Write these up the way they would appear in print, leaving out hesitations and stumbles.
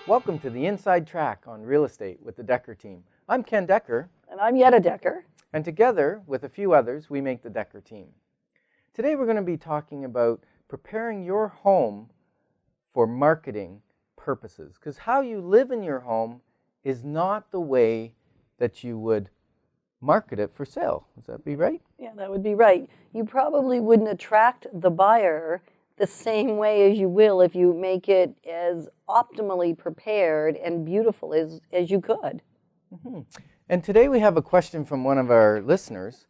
Welcome to the Inside Track on Real Estate with the Decker team. I'm Ken Decker. And I'm Yetta Decker. And together, with a few others, we make the Decker team. Today we're going to be talking about preparing your home for marketing purposes. Because how you live in your home is not the way that you would market it for sale. Would that be right? Yeah, that would be right. You probably wouldn't attract the buyer the same way as you will if you make it as optimally prepared and beautiful as you could. Mm-hmm. And today we have a question from one of our listeners,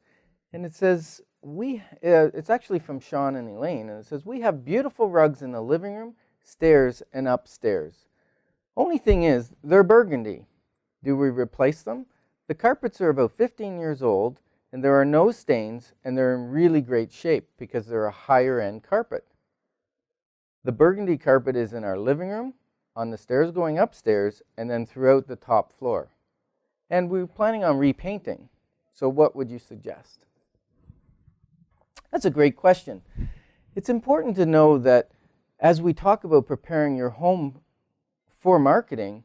and it says, it's actually from Sean and Elaine, and it says, we have beautiful rugs in the living room, stairs, and upstairs. Only thing is, they're burgundy. Do we replace them? The carpets are about 15 years old, and there are no stains, and they're in really great shape because they're a higher-end carpet. The burgundy carpet is in our living room, on the stairs going upstairs, and then throughout the top floor. And we're planning on repainting. So what would you suggest? That's a great question. It's important to know that as we talk about preparing your home for marketing,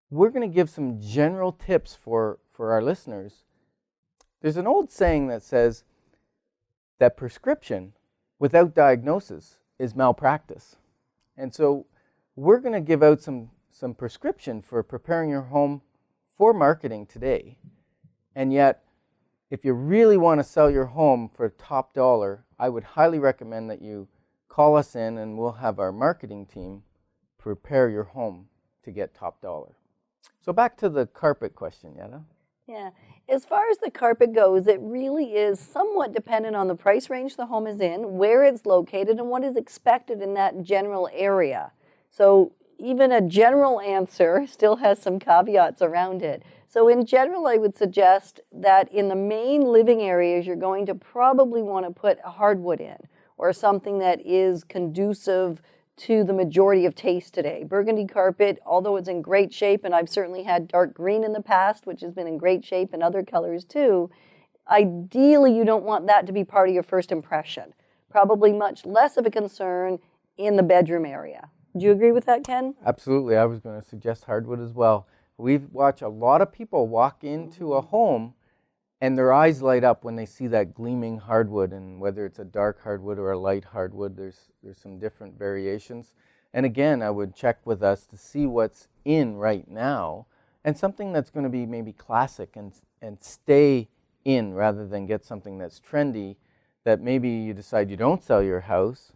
we're going to give some general tips for our listeners. There's an old saying that says that prescription without diagnosis is malpractice. And so we're going to give out some prescription for preparing your home for marketing today. And yet, if you really want to sell your home for top dollar, I would highly recommend that you call us in and we'll have our marketing team prepare your home to get top dollar. So back to the carpet question, Yetta. Yeah, as far as the carpet goes, it really is somewhat dependent on the price range the home is in, where it's located, and what is expected in that general area. So even a general answer still has some caveats around it. So in general, I would suggest that in the main living areas, you're going to probably want to put a hardwood in, or something that is conducive to the majority of taste today. Burgundy carpet, although it's in great shape, and I've certainly had dark green in the past, which has been in great shape, and other colors too, ideally you don't want that to be part of your first impression. Probably much less of a concern in the bedroom area. Do you agree with that, Ken? Absolutely. I was going to suggest hardwood as well. We've watched a lot of people walk into a home and their eyes light up when they see that gleaming hardwood, and whether it's a dark hardwood or a light hardwood, there's some different variations. And again, I would check with us to see what's in right now, and something that's going to be maybe classic and stay in rather than get something that's trendy that maybe you decide you don't sell your house,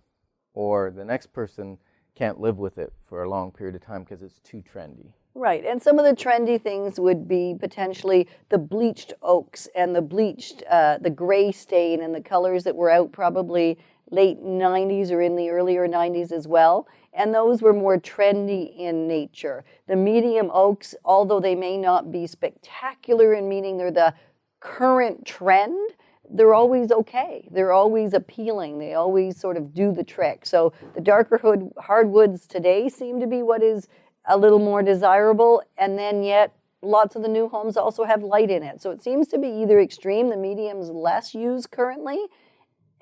or the next person can't live with it for a long period of time because it's too trendy. Right, and some of the trendy things would be potentially the bleached oaks and the bleached, the gray stain and the colors that were out probably late 90s or in the earlier 90s as well. And those were more trendy in nature. The medium oaks, although they may not be spectacular in meaning they're the current trend, they're always okay. They're always appealing. They always sort of do the trick. So the darker hardwoods today seem to be what is a little more desirable, and then yet lots of the new homes also have light in it. So it seems to be either extreme, the medium's less used currently,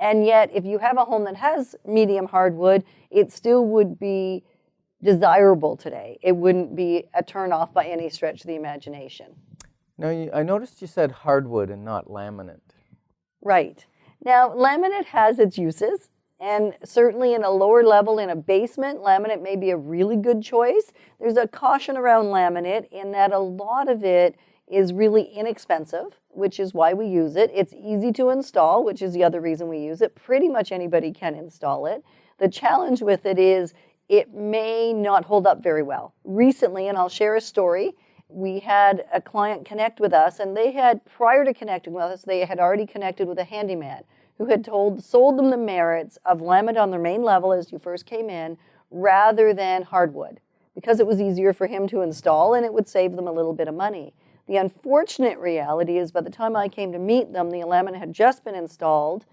and yet if you have a home that has medium hardwood, it still would be desirable today. It wouldn't be a turn-off by any stretch of the imagination. Now, I noticed you said hardwood and not laminate. Right. Now, laminate has its uses. And certainly in a lower level, in a basement, laminate may be a really good choice. There's a caution around laminate in that a lot of it is really inexpensive, which is why we use it. It's easy to install, which is the other reason we use it. Pretty much anybody can install it. The challenge with it is it may not hold up very well. Recently, and I'll share a story, we had a client connect with us, and they had, prior to connecting with us, they had already connected with a handyman who had sold them the merits of laminate on their main level as you first came in, rather than hardwood, because it was easier for him to install and it would save them a little bit of money. The unfortunate reality is by the time I came to meet them, the laminate had just been installed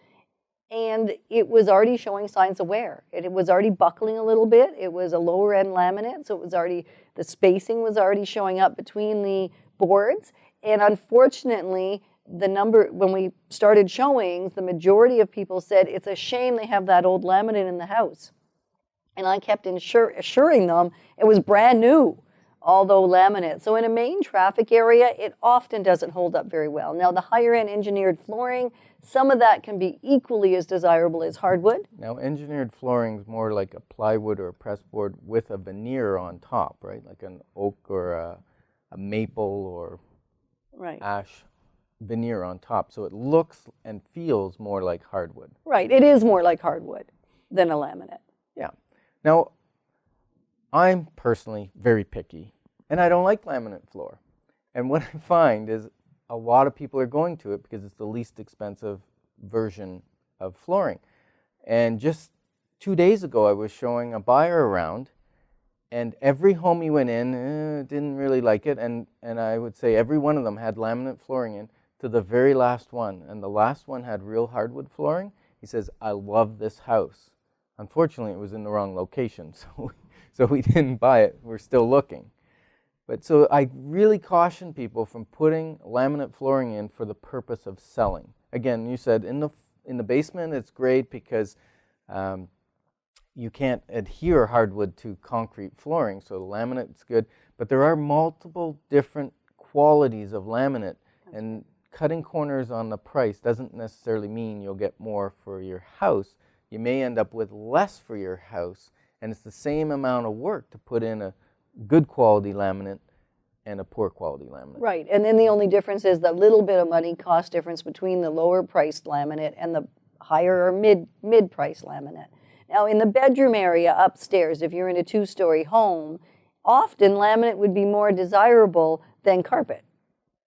and it was already showing signs of wear. It was already buckling a little bit. It was a lower end laminate, so it was already, the spacing was already showing up between the boards. And unfortunately, when we started showings, the majority of people said it's a shame they have that old laminate in the house. And I kept assuring them it was brand new, although laminate. So in a main traffic area, it often doesn't hold up very well. Now, the higher end engineered flooring, some of that can be equally as desirable as hardwood. Now, engineered flooring is more like a plywood or a pressboard with a veneer on top, right? Like an oak or a maple or Right. ash veneer on top. So it looks and feels more like hardwood. Right. It is more like hardwood than a laminate. Yeah. Now, I'm personally very picky, and I don't like laminate floor. And what I find is a lot of people are going to it because it's the least expensive version of flooring. And just 2 days ago, I was showing a buyer around, and every home he went in didn't really like it. And I would say every one of them had laminate flooring in to the very last one. And the last one had real hardwood flooring. He says, I love this house. Unfortunately, it was in the wrong location, so we didn't buy it. We're still looking. But so I really caution people from putting laminate flooring in for the purpose of selling. Again, you said in the basement it's great because you can't adhere hardwood to concrete flooring, so the laminate's good. But there are multiple different qualities of laminate, and cutting corners on the price doesn't necessarily mean you'll get more for your house. You may end up with less for your house, and it's the same amount of work to put in a good quality laminate and a poor quality laminate. Right, and then the only difference is the little bit of money cost difference between the lower priced laminate and the higher or mid price laminate. Now in the bedroom area upstairs, if you're in a 2-story home, often laminate would be more desirable than carpet,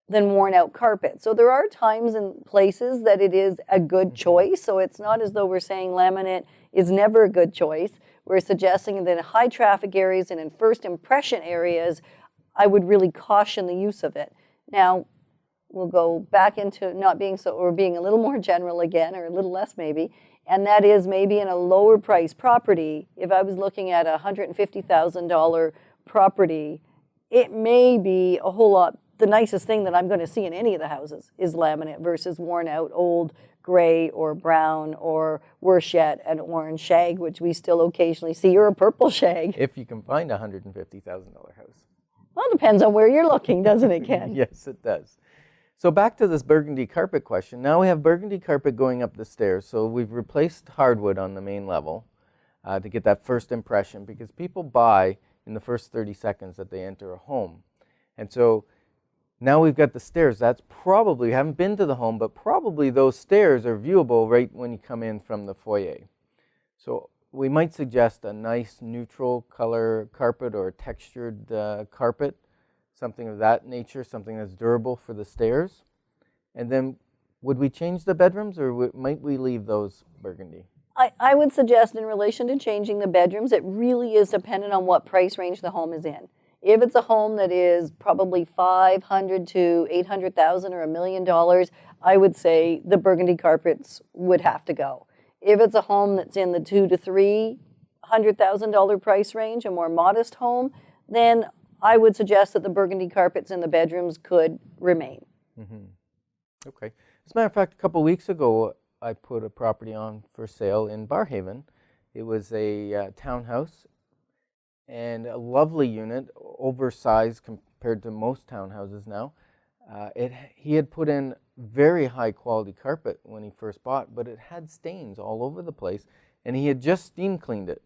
than worn out carpet. So there are times and places that it is a good choice. So it's not as though we're saying laminate is never a good choice. We're suggesting that in high traffic areas and in first impression areas, I would really caution the use of it. Now, we'll go back into not being so, or being a little more general again, or a little less maybe, and that is maybe in a lower price property. If I was looking at a $150,000 property, it may be a whole lot. The nicest thing that I'm going to see in any of the houses is laminate versus worn out old gray or brown, or worse yet, an orange shag, which we still occasionally see, or a purple shag. If you can find a $150,000 house. Well, it depends on where you're looking, doesn't it, Ken? Yes, it does. So back to this burgundy carpet question. Now we have burgundy carpet going up the stairs. So we've replaced hardwood on the main level to get that first impression, because people buy in the first 30 seconds that they enter a home. And so now we've got the stairs. That's probably, we haven't been to the home, but probably those stairs are viewable right when you come in from the foyer. So we might suggest a nice neutral color carpet or a textured carpet, something of that nature, something that's durable for the stairs. And then would we change the bedrooms, or might we leave those burgundy? I would suggest in relation to changing the bedrooms, it really is dependent on what price range the home is in. If it's a home that is probably $500,000 to $800,000 or $1 million, I would say the burgundy carpets would have to go. If it's a home that's in the $200,000 to $300,000 price range, a more modest home, then I would suggest that the burgundy carpets in the bedrooms could remain. Mm-hmm. Okay. As a matter of fact, a couple of weeks ago, I put a property on for sale in Barrhaven. It was a townhouse and a lovely unit, oversized compared to most townhouses now. He had put in very high quality carpet when he first bought, but it had stains all over the place, and he had just steam cleaned it.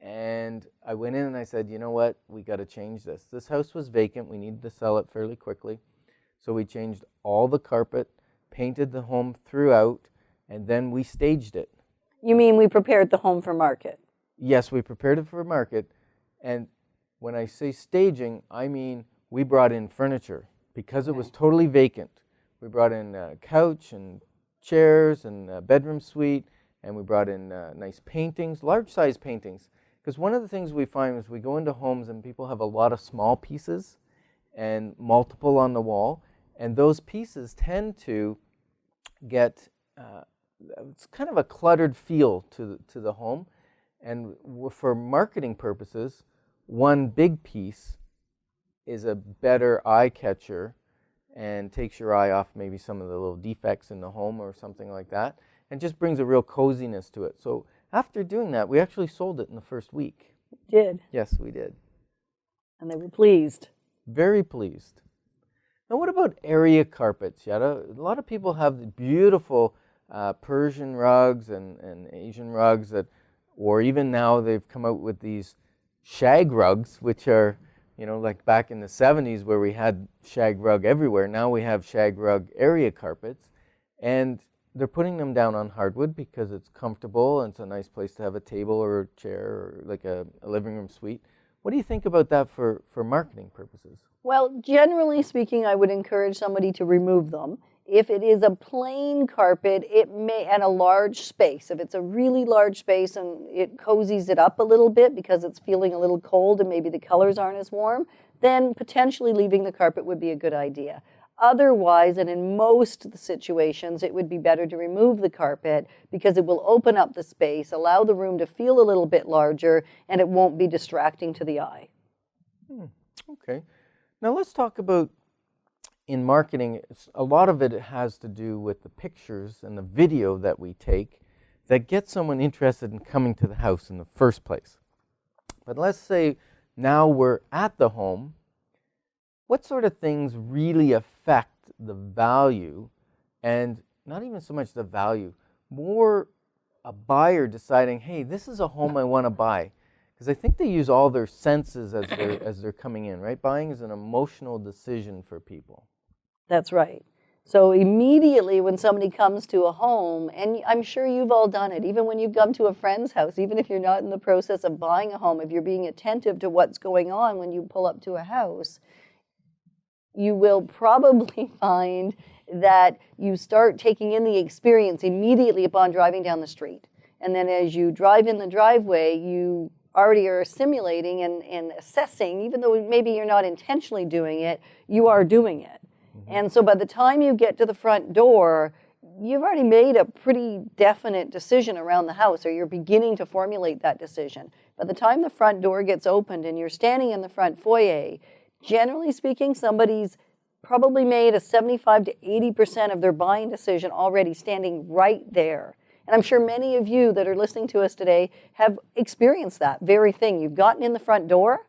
And I went in and I said, you know what, we got to change this. This house was vacant. We needed to sell it fairly quickly. So we changed all the carpet, painted the home throughout, and then we staged it. You mean we prepared the home for market? Yes, we prepared it for market. And when I say staging, I mean we brought in furniture because it was totally vacant. We brought in a couch and chairs and a bedroom suite, and we brought in nice paintings, large size paintings. Because one of the things we find is we go into homes and people have a lot of small pieces and multiple on the wall, and those pieces tend to get it's kind of a cluttered feel to the home. And for marketing purposes, one big piece is a better eye catcher and takes your eye off maybe some of the little defects in the home or something like that, and just brings a real coziness to it. So after doing that, we actually sold it in the first week. Did. Yes, we did. And they were pleased. Very pleased. Now, what about area carpets, Yetta? A lot of people have the beautiful Persian rugs and Asian rugs that, or even now they've come out with these shag rugs, which are, you know, like back in the 70s where we had shag rug everywhere. Now we have shag rug area carpets, and they're putting them down on hardwood because it's comfortable and it's a nice place to have a table or a chair or like a living room suite. What do you think about that for marketing purposes? Well, generally speaking, I would encourage somebody to remove them. If it is a plain carpet, it may, and a large space, if it's a really large space and it cozies it up a little bit because it's feeling a little cold and maybe the colors aren't as warm, then potentially leaving the carpet would be a good idea. Otherwise, and in most of the situations, it would be better to remove the carpet because it will open up the space, allow the room to feel a little bit larger, and it won't be distracting to the eye. Okay. Now let's talk about, in marketing, a lot of it has to do with the pictures and the video that we take that get someone interested in coming to the house in the first place. But let's say now we're at the home. What sort of things really affect the value, and not even so much the value, more a buyer deciding, hey, this is a home I want to buy? Because I think they use all their senses as they're coming in, right? Buying is an emotional decision for people. That's right. So immediately when somebody comes to a home, and I'm sure you've all done it, even when you've come to a friend's house, even if you're not in the process of buying a home, if you're being attentive to what's going on when you pull up to a house, you will probably find that you start taking in the experience immediately upon driving down the street. And then as you drive in the driveway, you already are simulating and assessing, even though maybe you're not intentionally doing it, you are doing it. And so by the time you get to the front door, you've already made a pretty definite decision around the house, or you're beginning to formulate that decision. By the time the front door gets opened and you're standing in the front foyer, generally speaking, somebody's probably made a 75 to 80% of their buying decision already standing right there. And I'm sure many of you that are listening to us today have experienced that very thing. You've gotten in the front door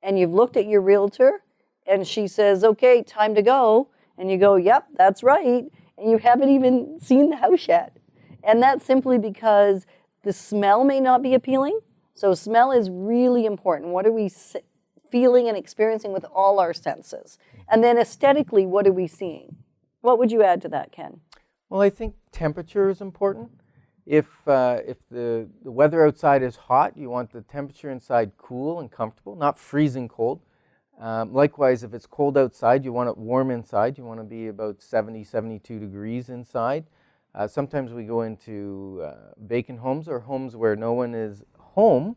and you've looked at your realtor and she says, okay, time to go. And you go, yep, that's right. And you haven't even seen the house yet. And that's simply because the smell may not be appealing. So smell is really important. What are we feeling and experiencing with all our senses? And then aesthetically, what are we seeing? What would you add to that, Ken? Well, I think temperature is important. If the weather outside is hot, you want the temperature inside cool and comfortable, not freezing cold. Likewise, if it's cold outside, you want it warm inside. You want to be about 70, 72 degrees inside. Sometimes we go into vacant homes or homes where no one is home.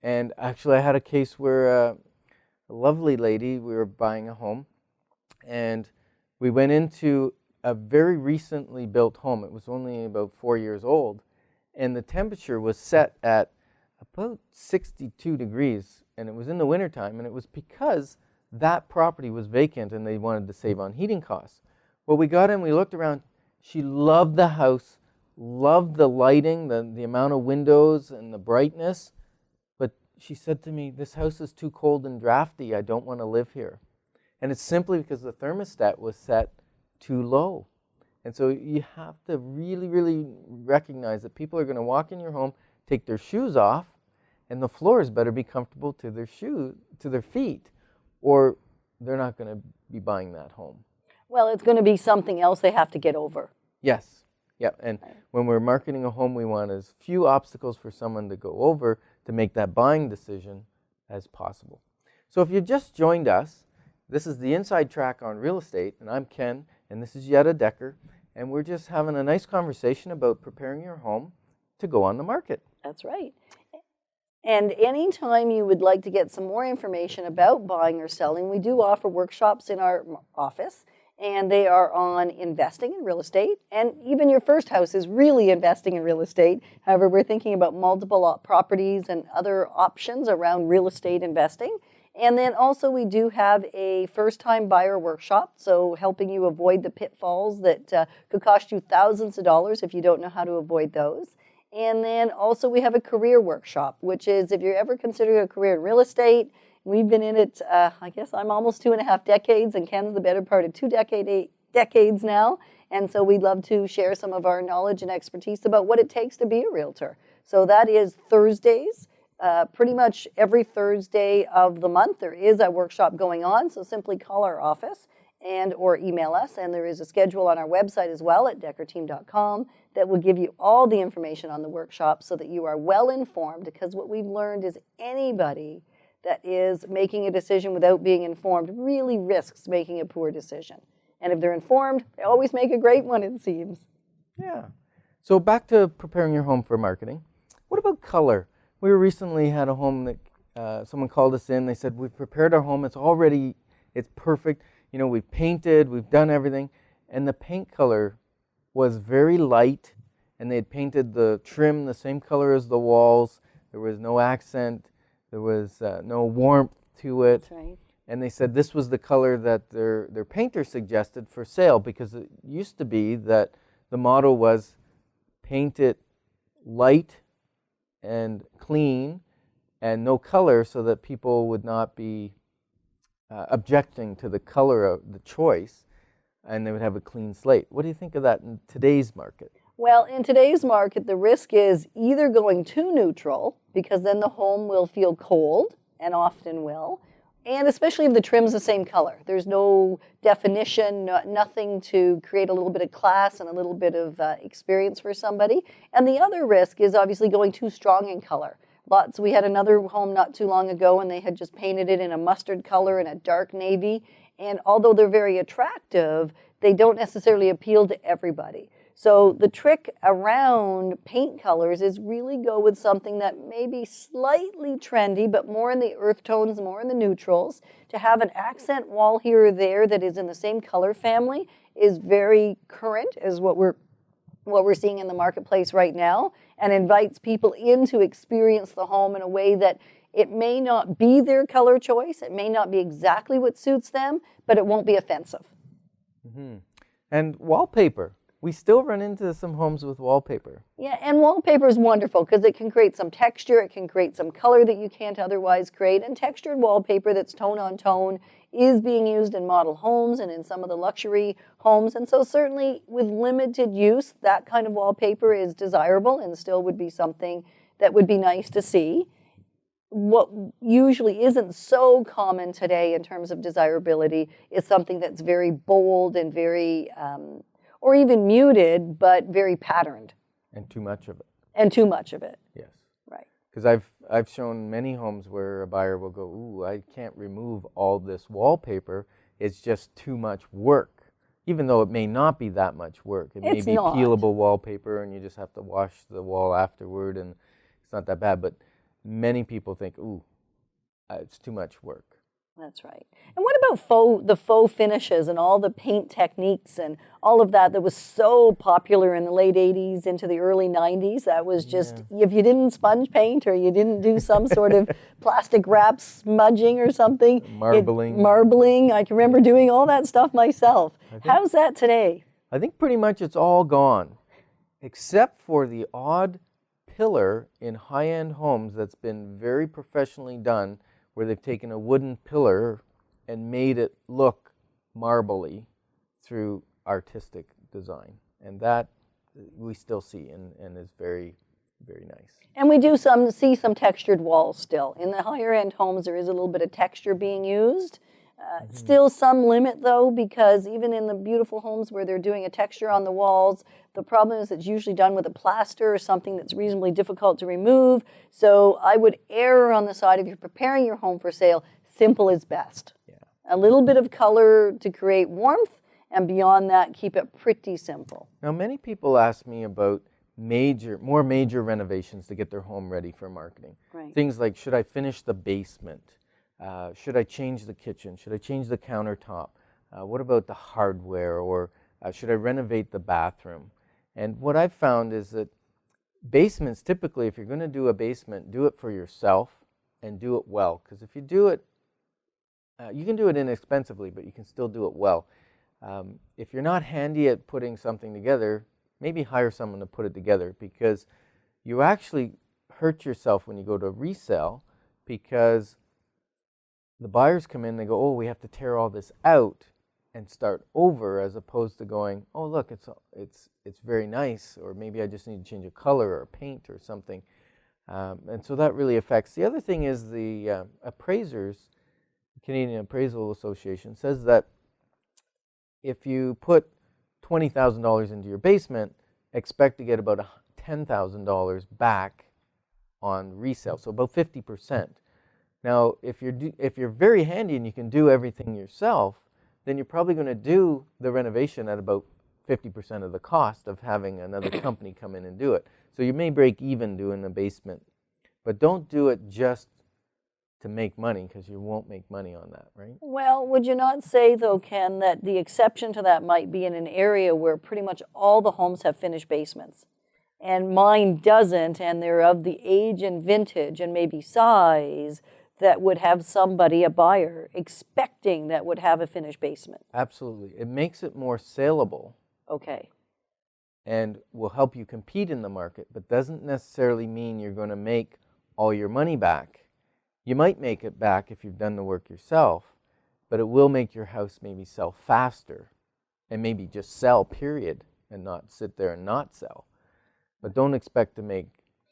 And actually, I had a case where a lovely lady, we were buying a home, and we went into a very recently built home. It was only about 4 years old, and the temperature was set at about 62 degrees, and it was in the wintertime, and it was because that property was vacant and they wanted to save on heating costs. Well, we got in, we looked around. She loved the house, loved the lighting, the amount of windows and the brightness, but she said to me, this house is too cold and drafty, I don't want to live here. And it's simply because the thermostat was set too low. And so you have to really, really recognize that people are going to walk in your home, take their shoes off, and the floors better be comfortable to their feet, or they're not going to be buying that home. Well, it's going to be something else they have to get over. Yes. Yeah. And when we're marketing a home, we want as few obstacles for someone to go over to make that buying decision as possible. So if you've just joined us, this is the Inside Track on Real Estate, and I'm Ken, and this is Yetta Decker, and we're just having a nice conversation about preparing your home to go on the market. That's right. And anytime you would like to get some more information about buying or selling, we do offer workshops in our office, and they are on investing in real estate. And even your first house is really investing in real estate. However, we're thinking about multiple properties and other options around real estate investing. And then also we do have a first-time buyer workshop, so helping you avoid the pitfalls that could cost you thousands of dollars if you don't know how to avoid those. And then also we have a career workshop, which is if you're ever considering a career in real estate, we've been in it, I guess I'm almost 2.5 decades, and Ken's the better part of 2 decades now. And so we'd love to share some of our knowledge and expertise about what it takes to be a realtor. So that is Thursdays. Pretty much every Thursday of the month, there is a workshop going on. So simply call our office and or email us. And there is a schedule on our website as well at deckerteam.com that will give you all the information on the workshop so that you are well informed, because what we've learned is anybody that is making a decision without being informed really risks making a poor decision. And if they're informed, they always make a great one, it seems. Yeah. So back to preparing your home for marketing. What about color? We recently had a home that someone called us in. They said, we've prepared our home. It's perfect. You know, we've painted, we've done everything. And the paint color was very light. And they had painted the trim the same color as the walls. There was no accent. There was no warmth to it. That's right. And they said this was the color that their painter suggested for sale, because it used to be that the motto was paint it light and clean and no color, so that people would not be objecting to the color of the choice, and they would have a clean slate. What do you think of that in today's market? Well, in today's market, the risk is either going too neutral, because then the home will feel cold, and often will, and especially if the trim's the same color. There's no definition, nothing to create a little bit of class and a little bit of experience for somebody. And the other risk is obviously going too strong in color. We had another home not too long ago, and they had just painted it in a mustard color and a dark navy. And although they're very attractive, they don't necessarily appeal to everybody. So the trick around paint colors is really go with something that may be slightly trendy, but more in the earth tones, more in the neutrals. To have an accent wall here or there that is in the same color family is very current, is what we're seeing in the marketplace right now, and invites people in to experience the home in a way that it may not be their color choice, it may not be exactly what suits them, but it won't be offensive. Mm-hmm. And wallpaper. We still run into some homes with wallpaper. Yeah, and wallpaper is wonderful because it can create some texture, it can create some color that you can't otherwise create, and textured wallpaper that's tone on tone is being used in model homes and in some of the luxury homes. And so certainly with limited use, that kind of wallpaper is desirable and still would be something that would be nice to see. What usually isn't so common today in terms of desirability is something that's very bold and very or even muted, but very patterned. And too much of it. And too much of it. Yes. Right. Because I've shown many homes where a buyer will go, ooh, I can't remove all this wallpaper. It's just too much work. Even though it may not be that much work. It may be peelable wallpaper and you just have to wash the wall afterward and it's not that bad. But many people think, ooh, it's too much work. That's right. And what about the faux finishes and all the paint techniques and all of that was so popular in the late 80s into the early 90s? That was just, if you didn't sponge paint or you didn't do some sort of plastic wrap smudging or something. Marbling. I can remember doing all that stuff myself. How's that today? I think pretty much it's all gone, except for the odd pillar in high-end homes that's been very professionally done, where they've taken a wooden pillar and made it look marbly through artistic design. And that we still see and is very, very nice. And we do see some textured walls still. In the higher end homes, there is a little bit of texture being used. Still some limit though, because even in the beautiful homes where they're doing a texture on the walls, the problem is it's usually done with a plaster or something that's reasonably difficult to remove. So I would err on the side, if you're preparing your home for sale, simple is best. Yeah. A little bit of color to create warmth, and beyond that, keep it pretty simple. Now, many people ask me about more major renovations to get their home ready for marketing. Right. Things like, should I finish the basement? Should I change the kitchen? Should I change the countertop? What about the hardware? Or should I renovate the bathroom? And what I've found is that basements, typically, if you're going to do a basement, do it for yourself and do it well. Because if you do it, you can do it inexpensively, but you can still do it well. If you're not handy at putting something together, maybe hire someone to put it together, because you actually hurt yourself when you go to resell, because the buyers come in, they go, oh, we have to tear all this out and start over, as opposed to going, oh, look, it's very nice, or maybe I just need to change a color or a paint or something. And so that really affects. The other thing is the appraisers, the Canadian Appraisal Association, says that if you put $20,000 into your basement, expect to get about $10,000 back on resale, so about 50%. Now, if you're very handy and you can do everything yourself, then you're probably going to do the renovation at about 50% of the cost of having another company come in and do it. So you may break even doing the basement, but don't do it just to make money, because you won't make money on that, right? Well, would you not say, though, Ken, that the exception to that might be in an area where pretty much all the homes have finished basements, and mine doesn't, and they're of the age and vintage and maybe size that would have somebody, a buyer, expecting that would have a finished basement? Absolutely. It makes it more saleable. Okay. And will help you compete in the market, but doesn't necessarily mean you're going to make all your money back. You might make it back if you've done the work yourself, but it will make your house maybe sell faster, and maybe just sell, period, and not sit there and not sell. But don't expect to make,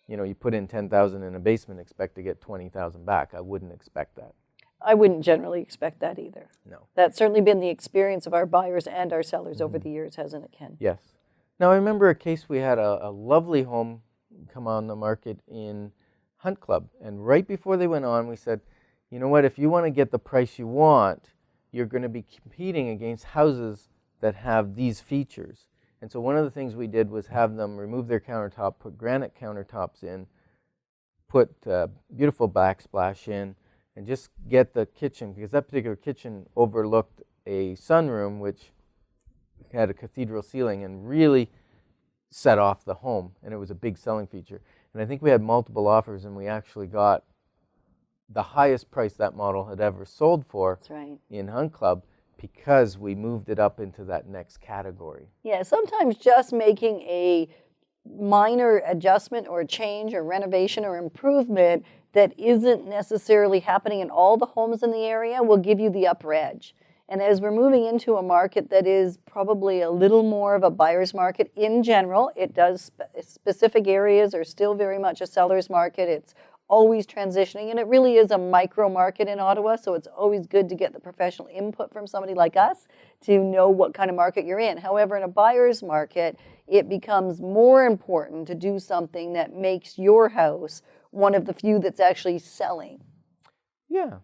you put in $10,000 in a basement, expect to get $20,000 back. I wouldn't expect that. I wouldn't generally expect that either. No. That's certainly been the experience of our buyers and our sellers over the years, hasn't it, Ken? Yes. Now, I remember a case, we had a lovely home come on the market in Hunt Club, and right before they went on, we said, you know what, if you want to get the price you want, you're going to be competing against houses that have these features. And so one of the things we did was have them remove their countertop, put granite countertops in, put beautiful backsplash in, and just get the kitchen, because that particular kitchen overlooked a sunroom which had a cathedral ceiling and really set off the home, and it was a big selling feature. And I think we had multiple offers, and we actually got the highest price that model had ever sold for. That's right. In Hunt Club, because we moved it up into that next category. Yeah, sometimes just making a minor adjustment or change or renovation or improvement that isn't necessarily happening in all the homes in the area will give you the upper edge. And as we're moving into a market that is probably a little more of a buyer's market in general, it does, specific areas are still very much a seller's market. It's always transitioning, and it really is a micro market in Ottawa, so it's always good to get the professional input from somebody like us to know what kind of market you're in. However, in a buyer's market, it becomes more important to do something that makes your house one of the few that's actually selling. Yeah.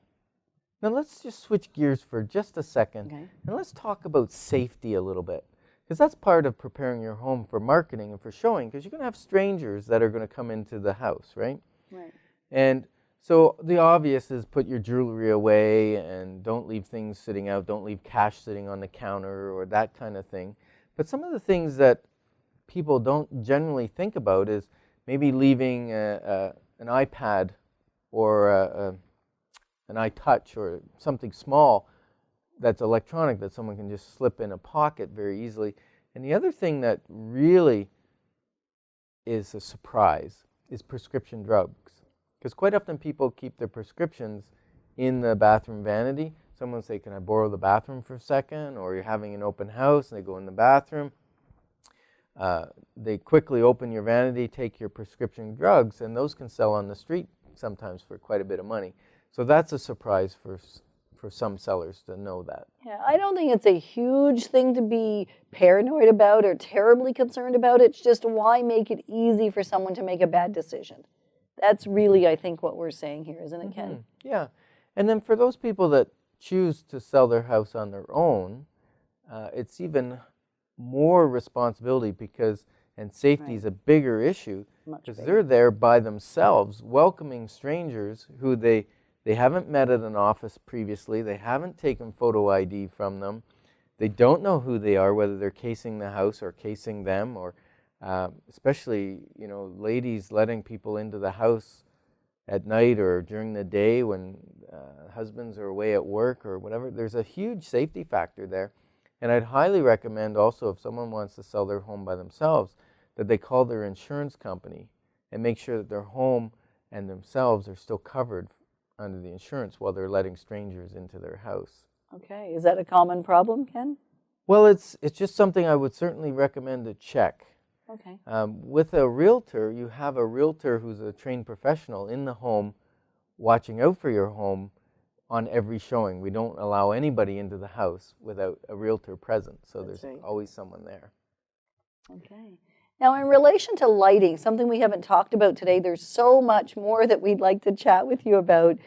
Now let's just switch gears for just a second, and let's talk about safety a little bit, because that's part of preparing your home for marketing and for showing, because you're going to have strangers that are going to come into the house, right? Right. And so the obvious is put your jewelry away and don't leave things sitting out, don't leave cash sitting on the counter or that kind of thing. But some of the things that people don't generally think about is maybe leaving an iPad or an iTouch or something small that's electronic that someone can just slip in a pocket very easily. And the other thing that really is a surprise is prescription drugs. Because quite often people keep their prescriptions in the bathroom vanity. Someone will say, can I borrow the bathroom for a second? Or you're having an open house and they go in the bathroom. They quickly open your vanity, take your prescription drugs, and those can sell on the street sometimes for quite a bit of money. So that's a surprise for some sellers to know that. Yeah, I don't think it's a huge thing to be paranoid about or terribly concerned about. It's just, why make it easy for someone to make a bad decision? That's really, I think, what we're saying here, isn't it, Ken? Yeah. And then for those people that choose to sell their house on their own, it's even more responsibility, because, and safety is a bigger issue, because they're there by themselves, welcoming strangers who they haven't met at an office previously, they haven't taken photo ID from them, they don't know who they are, whether they're casing the house or casing them, or especially, ladies letting people into the house at night or during the day when husbands are away at work or whatever. There's a huge safety factor there. And I'd highly recommend also, if someone wants to sell their home by themselves, that they call their insurance company and make sure that their home and themselves are still covered under the insurance while they're letting strangers into their house. Okay, is that a common problem, Ken? Well, it's just something I would certainly recommend to check. Okay. With a realtor, you have a realtor who's a trained professional in the home watching out for your home on every showing. We don't allow anybody into the house without a realtor present, so That's there's right. always someone there. Okay. Now, in relation to lighting, something we haven't talked about today, there's so much more that we'd like to chat with you about.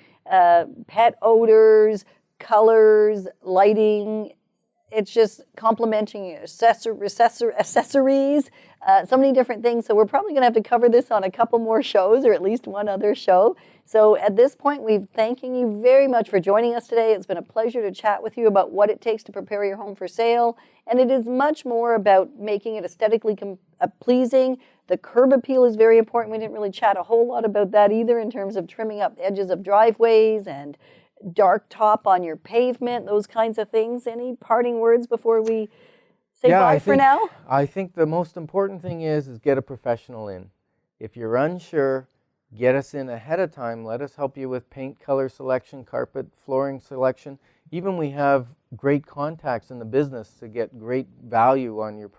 Pet odors, colors, lighting. It's just complementing accessories, so many different things. So we're probably going to have to cover this on a couple more shows, or at least one other show. So at this point, we're thanking you very much for joining us today. It's been a pleasure to chat with you about what it takes to prepare your home for sale. And it is much more about making it aesthetically pleasing. The curb appeal is very important. We didn't really chat a whole lot about that either in terms of trimming up edges of driveways and dark top on your pavement, those kinds of things. Any parting words before we say bye for now? I think the most important thing is get a professional in. If you're unsure, get us in ahead of time. Let us help you with paint color selection, carpet, flooring selection. Even we have great contacts in the business to get great value on your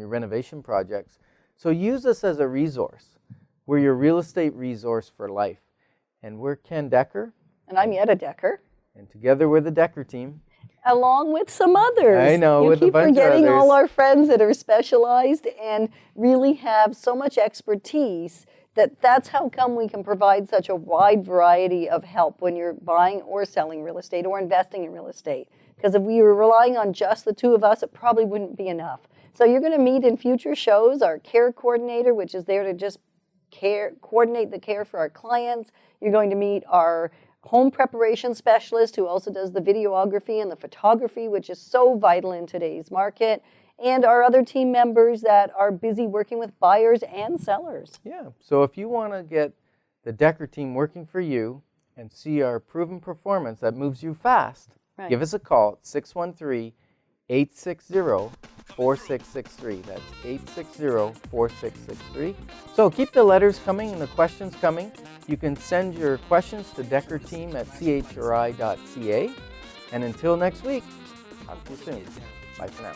renovation projects. So use us as a resource. We're your real estate resource for life. And we're Ken Decker. And I'm Yetta Decker. And together we're the Decker team. Along with some others. I know, you with keep a bunch of forgetting others. all our friends that are specialized and really have so much expertise that's how come we can provide such a wide variety of help when you're buying or selling real estate or investing in real estate. Because if we were relying on just the two of us, it probably wouldn't be enough. So you're going to meet in future shows our care coordinator, which is there to just coordinate the care for our clients. You're going to meet our home preparation specialist who also does the videography and the photography, which is so vital in today's market, and our other team members that are busy working with buyers and sellers. Yeah, so if you want to get the Decker team working for you and see our proven performance that moves you fast, Right. give us a call at 613-860-4663. That's 860-4663. So keep the letters coming and the questions coming. You can send your questions to deckerteam@chri.ca. And until next week, talk to you soon. Bye for now.